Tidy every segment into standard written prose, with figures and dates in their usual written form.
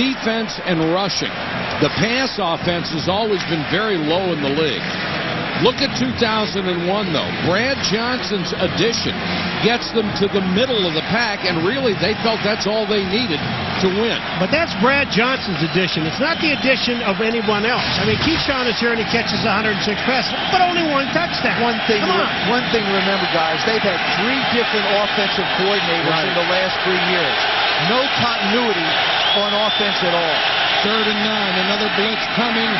defense and rushing. The pass offense has always been very low in the league. Look at 2001, though. Brad Johnson's addition gets them to the middle of the pack, and really they felt that's all they needed to win. But that's Brad Johnson's addition. It's not the addition of anyone else. I mean, Keyshawn is here and he catches 106 passes, but only one touchdown. One thing to remember, guys, they've had 3 different offensive coordinators in the last 3 years. No continuity on offense at all. 3rd and 9, another blitz coming.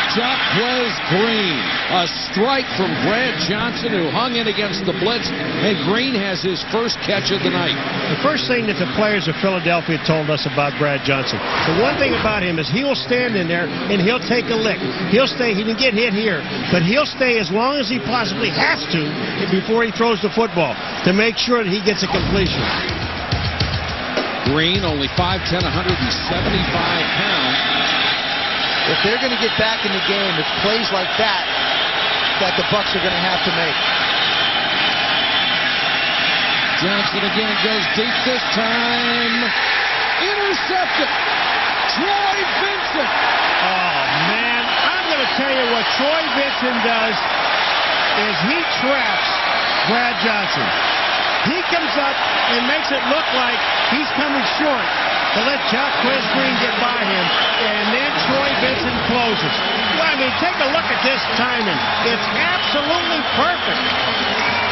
Jaquez Green, a strike from Brad Johnson, who hung in against the blitz, and Green has his first catch of the night. The first thing that the players of Philadelphia told us about Brad Johnson, the one thing about him is he'll stand in there and he'll take a lick. He'll stay. He didn't get hit here, but he'll stay as long as he possibly has to before he throws the football to make sure that he gets a completion. Green, only 5'10", 175 pounds. If they're going to get back in the game, it's plays like that that the Bucs are going to have to make. Johnson again goes deep this time. Intercepted. Troy Vincent. Oh, man. I'm going to tell you what Troy Vincent does is he traps Brad Johnson. He comes up and makes it look like he's coming short to let Jaquez Green get by him, and then Troy Vincent closes. Well, I mean, take a look at this timing. It's absolutely perfect.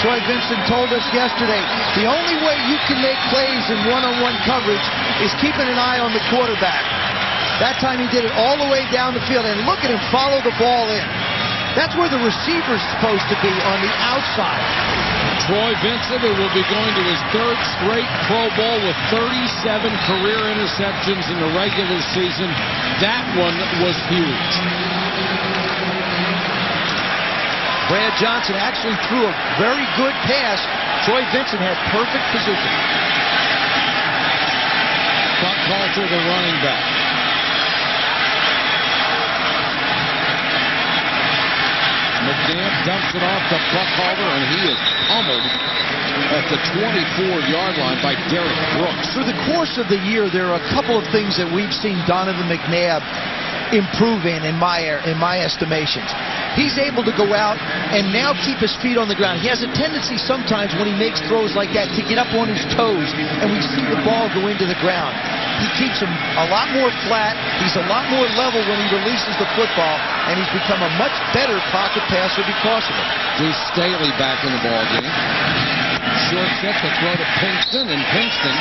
Troy Vincent told us yesterday, the only way you can make plays in one-on-one coverage is keeping an eye on the quarterback. That time he did it all the way down the field, and look at him follow the ball in. That's where the receiver's supposed to be, on the outside. Troy Vincent, who will be going to his 3rd straight Pro Bowl with 37 career interceptions in the regular season. That one was huge. Brad Johnson actually threw a very good pass. Troy Vincent had perfect position. Buckhalter, the running back. McNabb dumps it off to Buckhalter, and he is pummeled at the 24-yard line by Derek Brooks. Through the course of the year, there are a couple of things that we've seen Donovan McNabb improve in my estimations. He's able to go out and now keep his feet on the ground. He has a tendency sometimes when he makes throws like that to get up on his toes, and we see the ball go into the ground. He keeps him a lot more flat. He's a lot more level when he releases the football, and he's become a much better pocket passer because of it. Deuce Staley back in the ball game. Short set to throw to Pinkston, and Pinkston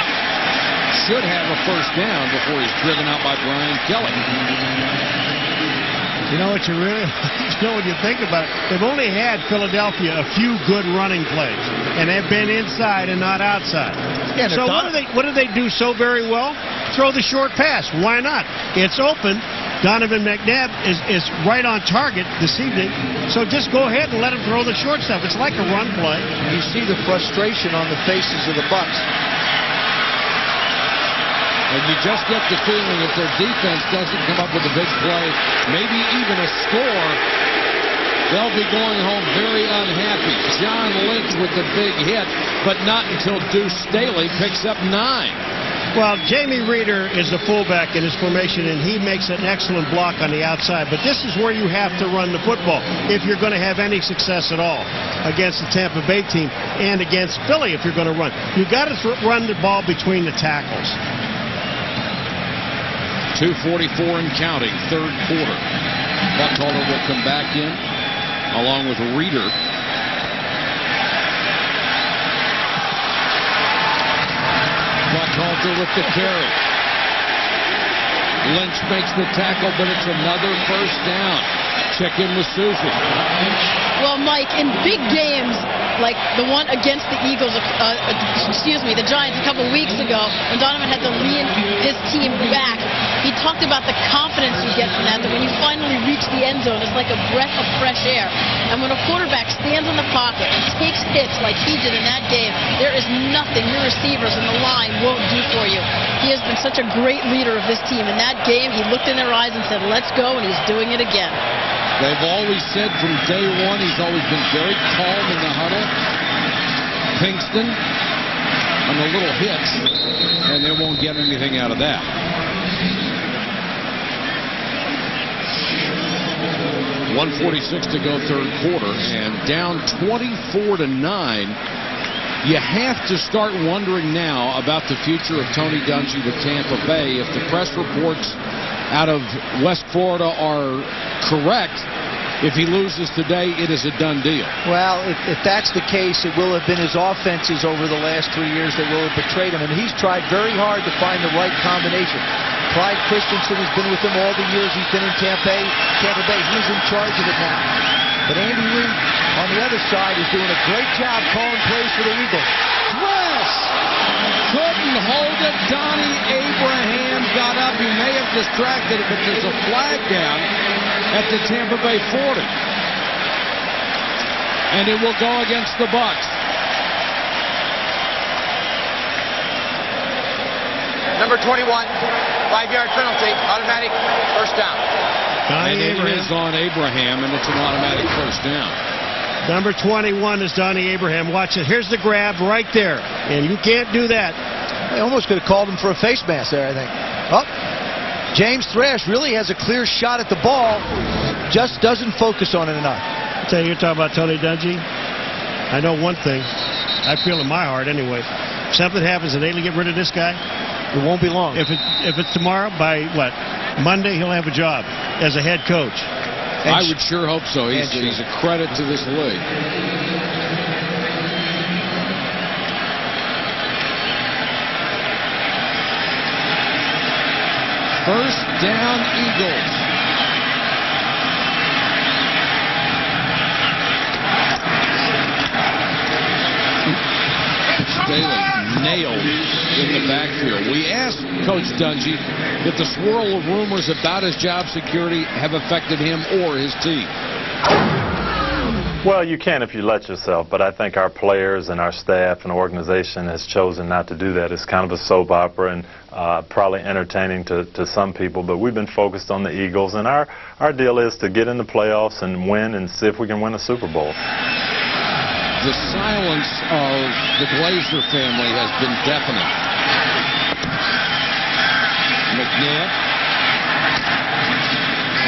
should have a first down before he's driven out by Brian Kelly. You know what when you think about it, they've only had Philadelphia a few good running plays, and they've been inside and not outside. Yeah, so what do they do so very well? Throw the short pass. Why not? It's open. Donovan McNabb is right on target this evening, so just go ahead and let him throw the short stuff. It's like a run play. You see the frustration on the faces of the Bucs. And you just get the feeling if their defense doesn't come up with a big play, maybe even a score, they'll be going home very unhappy. John Lynch with the big hit, but not until Deuce Staley picks up 9. Well, Jamie Reeder is the fullback in his formation, and he makes an excellent block on the outside. But this is where you have to run the football if you're going to have any success at all against the Tampa Bay team and against Philly if you're going to run. You've got to run the ball between the tackles. 2:44 and counting, 3rd quarter. Buckhalter will come back in along with Reeder. Buckhalter with the carry. Lynch makes the tackle, but it's another first down. Check in with Susie. Well, Mike, in big games like the one against the Eagles, the Giants a couple weeks ago, when Donovan had to lean his team back, he talked about the confidence you get from that when you finally reach the end zone, it's like a breath of fresh air. And when a quarterback stands in the pocket and takes hits like he did in that game, there is nothing your receivers in the line won't do for you. He has been such a great leader of this team. In that game, he looked in their eyes and said, let's go, and he's doing it again. They've always said from day one he's always been very calm in the huddle. Pinkston on the little hits, and they won't get anything out of that. 1:46 to go third quarter, and down 24-9. You have to start wondering now about the future of Tony Dungy with Tampa Bay. If the press reports out of West Florida are correct, if he loses today, it is a done deal. Well, if that's the case, it will have been his offenses over the last 3 years that will have betrayed him. And he's tried very hard to find the right combination. Clyde Christensen has been with him all the years he's been in Tampa Bay. He's in charge of it now. But Andy Reid, on the other side, is doing a great job calling plays for the Eagles. Twist! Couldn't hold it. Donnie Abraham got up. He may have distracted it, but there's a flag down at the Tampa Bay 40. And it will go against the Bucs. Number 21, 5-yard penalty, automatic first down. And it is on Abraham, and it's an automatic first down. Number 21 is Donnie Abraham. Watch it. Here's the grab right there. And you can't do that. They almost could have called him for a face mask there, I think. Oh, James Thrash really has a clear shot at the ball, just doesn't focus on it enough. I tell you, you're talking about Tony Dungy. I know one thing. I feel in my heart anyway. If something happens and they get rid of this guy, it won't be long. If it's tomorrow, by what? Monday, he'll have a job as a head coach. I would sure hope so. He's a credit to this league. First down, Eagles. Staley nailed in the backfield. We asked Coach Dungy if the swirl of rumors about his job security have affected him or his team. Well, you can if you let yourself, but I think our players and our staff and organization has chosen not to do that. It's kind of a soap opera and probably entertaining to some people, but we've been focused on the Eagles, and our deal is to get in the playoffs and win and see if we can win a Super Bowl. The silence of the Glazer family has been deafening. McNabb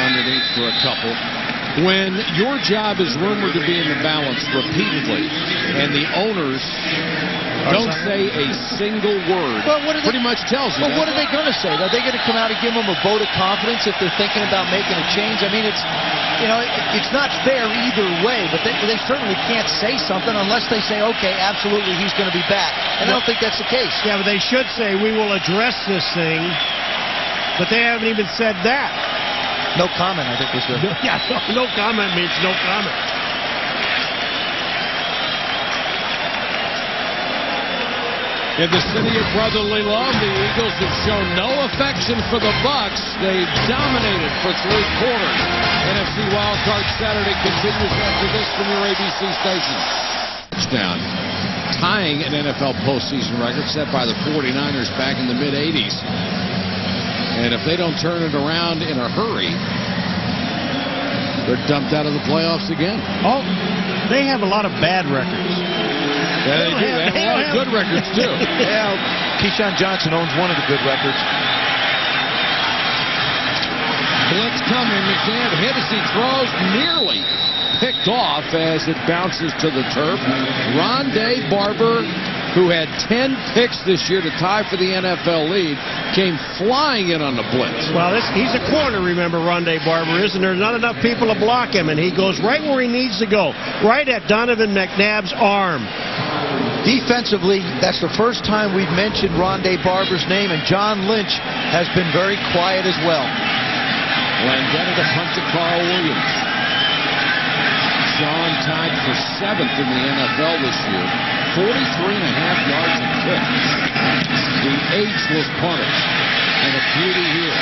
underneath for a couple. When your job is rumored to be in the balance repeatedly, and the owners don't say a single word, well, pretty much tells you. Well, what are they going to say? Are they going to come out and give them a vote of confidence if they're thinking about making a change? I mean, it's not fair either way, but they certainly can't say something unless they say, okay, absolutely, he's going to be back. And I don't think that's the case. Yeah, but they should say, we will address this thing, but they haven't even said that. No comment, I think was the... Yeah, no comment means no comment. In the city of brotherly love, the Eagles have shown no affection for the Bucs. They've dominated for 3 quarters. NFC Wildcard Saturday continues after this from your ABC station. Touchdown, tying an NFL postseason record set by the 49ers back in the mid-'80s. And if they don't turn it around in a hurry, they're dumped out of the playoffs again. Oh, they have a lot of bad records. Yeah, they do. They have a lot of good records, too. Yeah, Keyshawn Johnson owns one of the good records. Blitz coming. McNabb hit as he throws, nearly picked off as it bounces to the turf. Rondé Barber, who had 10 picks this year to tie for the NFL lead, came flying in on the blitz. Well, he's a corner, remember, Rondé Barber is, and there's not enough people to block him, and he goes right where he needs to go, right at Donovan McNabb's arm. Defensively, that's the first time we've mentioned Rondé Barber's name, and John Lynch has been very quiet as well. Landetta to punt to Carl Williams. Sean tied for 7th in the NFL this year. 43.5 yards a kick. The ageless punter. And a beauty here.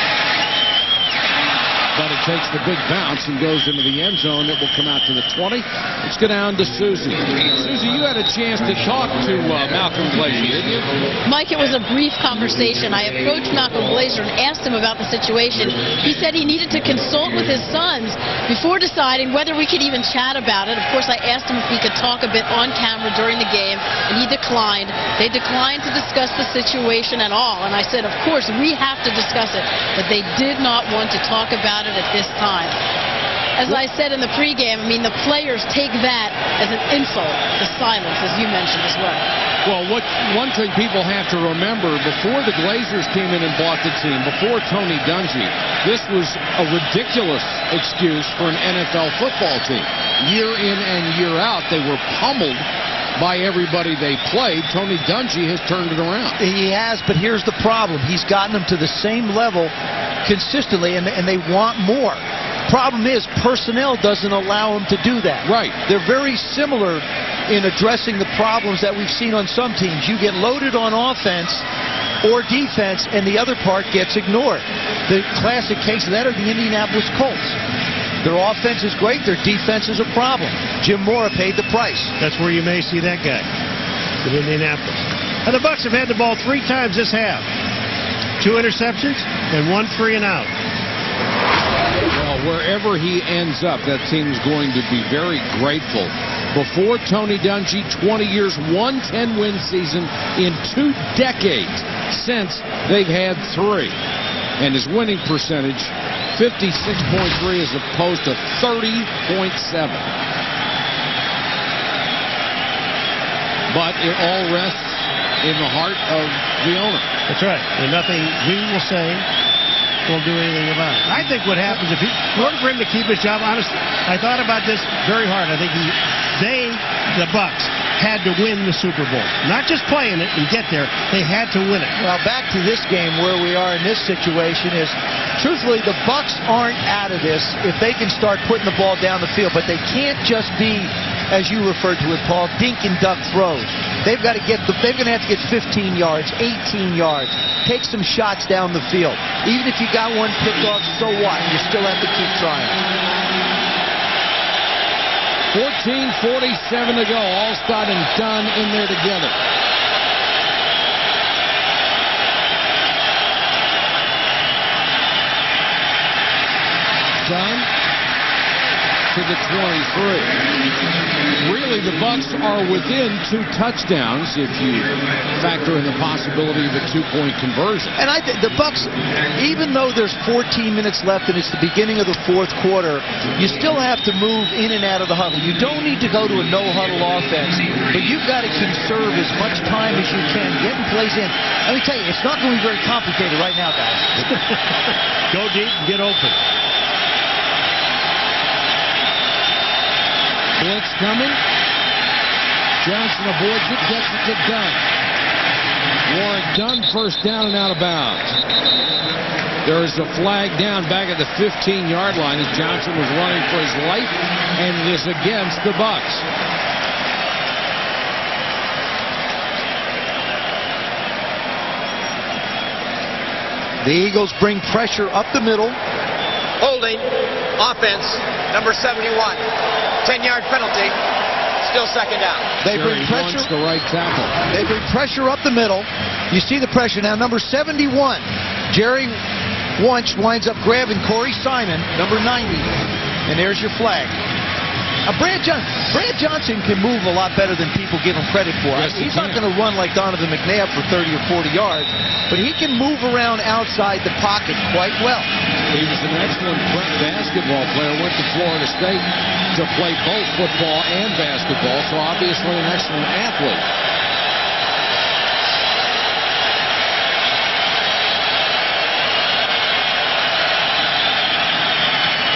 But it takes the big bounce and goes into the end zone. It will come out to the 20. Let's go down to Susie. Susie, you had a chance to talk to Malcolm Glazer, didn't you? Mike, it was a brief conversation. I approached Malcolm Glazer and asked him about the situation. He said he needed to consult with his sons before deciding whether we could even chat about it. Of course, I asked him if we could talk a bit on camera during the game, and he declined. They declined to discuss the situation at all. And I said, of course, we have to discuss it. But they did not want to talk about it at this time. as I said in the pregame, I mean, the players take that as an insult, the silence, as you mentioned as well. Well, one thing people have to remember, before the Glazers came in and bought the team, before Tony Dungy, this was a ridiculous excuse for an NFL football team. Year in and year out, they were pummeled by everybody they played. Tony Dungy has turned it around. He has, but here's the problem. He's gotten them to the same level consistently, and they want more. Problem is, personnel doesn't allow them to do that. Right. They're very similar in addressing the problems that we've seen on some teams. You get loaded on offense or defense, and the other part gets ignored. The classic case of that are the Indianapolis Colts. Their offense is great. Their defense is a problem. Jim Mora paid the price. That's where you may see that guy in Indianapolis. And the Bucs have had the ball 3 times this half. 2 interceptions and 1 3 and out. Well, wherever he ends up, that team's going to be very grateful. Before Tony Dungy, 20 years, 1 10-win season in 2 decades. Since, they've had 3. And his winning percentage, 56.3 as opposed to 30.7. But it all rests in the heart of the owner. That's right. And nothing he will say will do anything about it. I think what happens if in order for him to keep his job, honestly, I thought about this very hard. I think the Bucs, had to win the Super Bowl. Not just playing it and get there, they had to win it. Well, back to this game, where we are in this situation is, truthfully, the Bucs aren't out of this if they can start putting the ball down the field, but they can't just be, as you referred to it, Paul, dink and duck throws. They've got to get they're going to have to get 15 yards, 18 yards, take some shots down the field. Even if you got one picked off, so what? You still have to keep trying. 14:47 to go. Allstott and Dunn in there together. Dunn to the 23. Really, the Bucs are within 2 touchdowns if you factor in the possibility of a 2-point conversion. And I think the Bucs, even though there's 14 minutes left and it's the beginning of the 4th quarter, you still have to move in and out of the huddle. You don't need to go to a no-huddle offense, but you've got to conserve as much time as you can, getting plays in. Let me tell you, it's not going to be very complicated right now, guys. Go deep and get open. Blitz coming. Johnson avoids it, gets it to Dunn. Warren Dunn first down and out of bounds. There is a flag down back at the 15-yard line as Johnson was running for his life, and it is against the Bucs. The Eagles bring pressure up the middle. Holding, offense, number 71. 10-yard penalty, still 2nd down. They bring pressure. The right tackle. They bring pressure up the middle. You see the pressure now. Number 71, Jerry Wunsch winds up grabbing Corey Simon, number 90, and there's your flag. Brad Johnson can move a lot better than people give him credit for. Yes, He's not going to run like Donovan McNabb for 30 or 40 yards, but he can move around outside the pocket quite well. He was an excellent prep basketball player. Went to Florida State to play both football and basketball, so obviously an excellent athlete.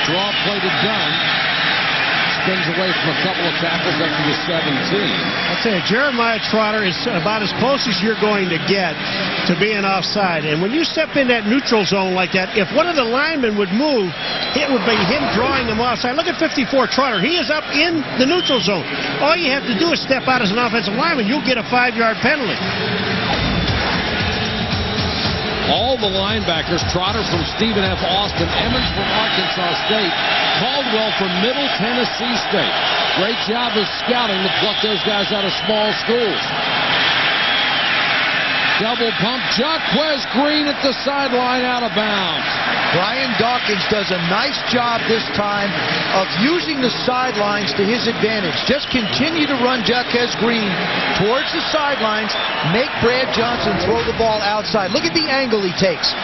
Draw play to Dunn. Spins away from a couple of tackles up to the 17. I'll tell you, Jeremiah Trotter is about as close as you're going to get to being offside. And when you step in that neutral zone like that, if one of the linemen would move, it would be him drawing them offside. Look at 54 Trotter. He is up in the neutral zone. All you have to do is step out as an offensive lineman. You'll get a 5-yard penalty. All the linebackers, Trotter from Stephen F. Austin, Emmons from Arkansas State, Caldwell from Middle Tennessee State. Great job of scouting to pluck those guys out of small schools. Double pump, Jaquez Green at the sideline, out of bounds. Brian Dawkins does a nice job this time of using the sidelines to his advantage. Just continue to run Jaquez Green towards the sidelines, make Brad Johnson throw the ball outside. Look at the angle he takes.